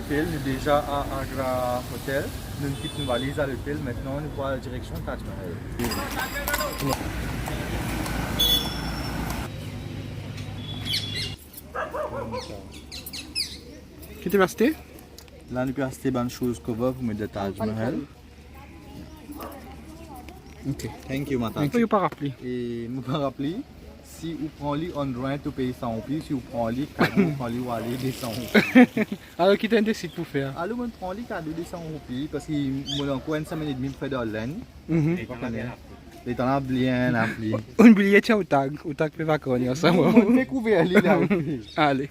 l'hôtel, nous déjà à Agra Hotel. Nous quittons nos valises à l'hôtel. Maintenant, nous prenons la direction Taj Mahal. Qui t'es resté? Là, nous pouvons acheter bonne chose cover pour mettre le Taj Mahal. Ok. Thank you, madame. Il faut pas rappeler. Et je me rappelle, si vous prenez on rent, vous payez 100 roupies. Si vous prenez cadeau, vous prenez ou aller des 100 roupies. Alors, qui t'a décidé pour faire? Alors, je prends les cadeaux des 100 roupies parce que mon encore une semaine et demie, je fais de laine. Et t'en as bien appris. Un billet au tag fait vacances ensemble. On fait couvrir l'île là. Allez.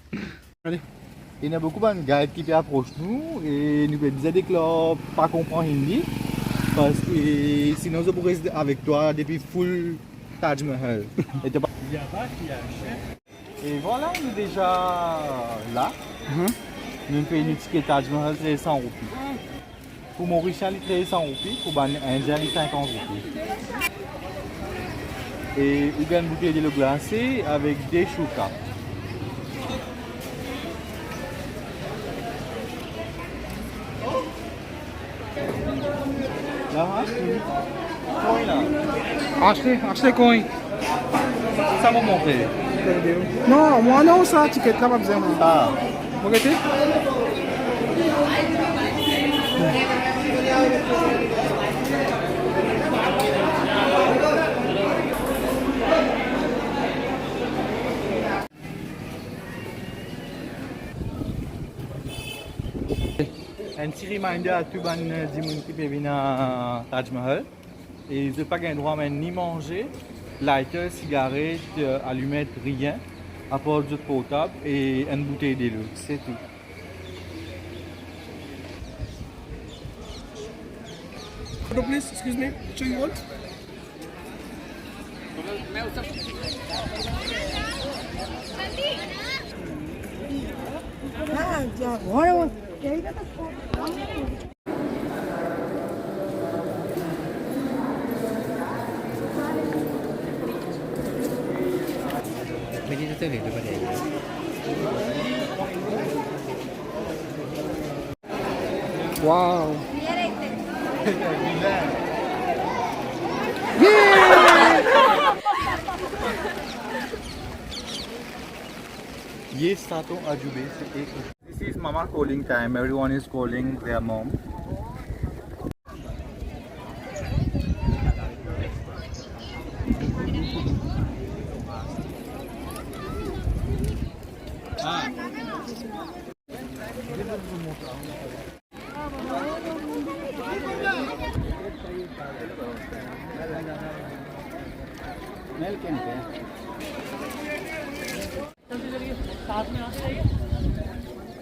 Il y a beaucoup de gars qui approchent nous et nous disent que là, pas comprendre hindi. Parce que sinon, je pourrais rester avec toi depuis full Taj Mahal. Et voilà, on est déjà là. Nous payons une ticket Taj Mahal, c'est 100 roupies. Pour Mauricien, il est 100 roupies. Pour Indien, il est 50 roupies. Et il y a une bouteille de l'eau glacée avec des choukas. Là, coin là. Achetez coin. Ça m'a montré. Non, moi non, ça, ticket là, pas besoin. Ah. Vous regardez? Un petit reminder à tout le monde qui peut venir à Taj Mahal. Et je n'ai pas le droit ni manger, lighter, cigarette, allumette, rien, à part du potable et une bouteille d'eau. C'est tout. Please, excuse me, what you want? Meditateur itu pada ini. Wow. Yes, Sato Ajube. This is Mama calling time. Everyone is calling their mom.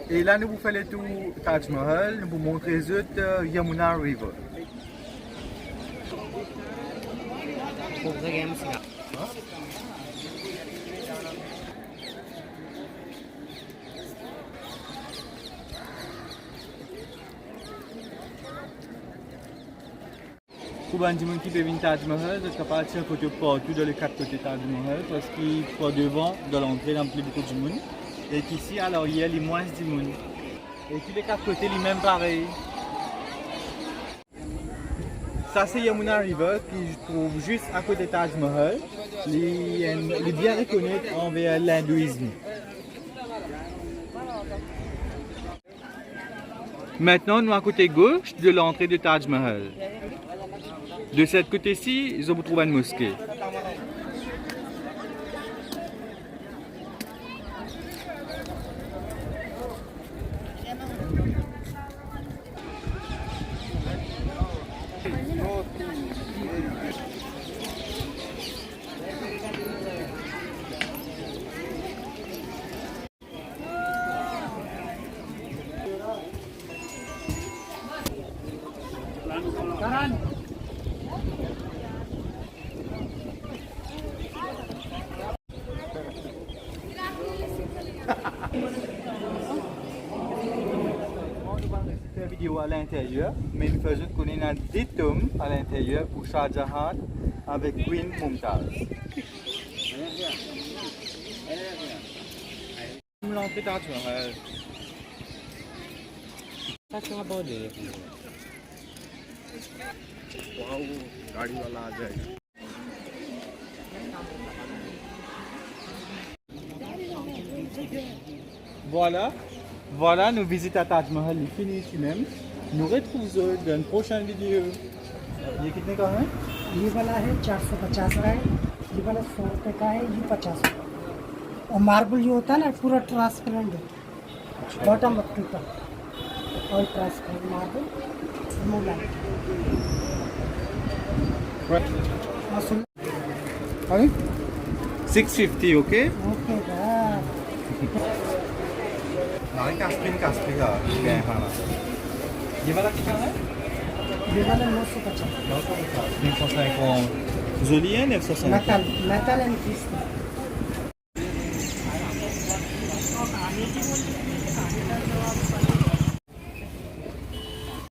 Et là, nous vous faisons le tour Taj Mahal, nous vous montrons les autres Yamuna River. Pour les gens qui peuvent venir Taj Mahal, je ne pas tirer photo partout dans les 4 côtés Taj Mahal parce qu'il faut devant de l'entrée dans plus beaucoup de monde. Et qu'ici, à l'arrière, il y a moins de monde. Et tous les 4 côtés, les mêmes pareil. Ça, c'est Yamuna River qui se trouve juste à côté de Taj Mahal. Il est bien reconnu envers l'hindouisme. Maintenant, nous à côté gauche de l'entrée de Taj Mahal. De cette côté-ci, je vous trouve une mosquée. Cette vidéo à l'intérieur, mais nous faisons connaître des tombes à l'intérieur pour Shah Jahan avec Queen Mumtaz. L'entrée Taj Mahal. Taj Mahal बहुत है गाड़ी वाला आ जाएगा. Voilà, voilà, nos visites à Taj Mahal est finies ici même. Nous retrouvons dans une prochaine vidéo. ये कितने का है? ये वाला है 450 का है, ये वाला 100 रुपये का है, ये 50 का। और मार्बल जो होता है ना पूरा ट्रांसपेरेंट है, bottom up to top all transparent marble मूवलाइट। और सुन Allez. 650, ok? ओके बा Non, Caspri là, bien voilà. ये वाला कितना है? ये वाला 950 950. Joli है 950. Metal and crystal.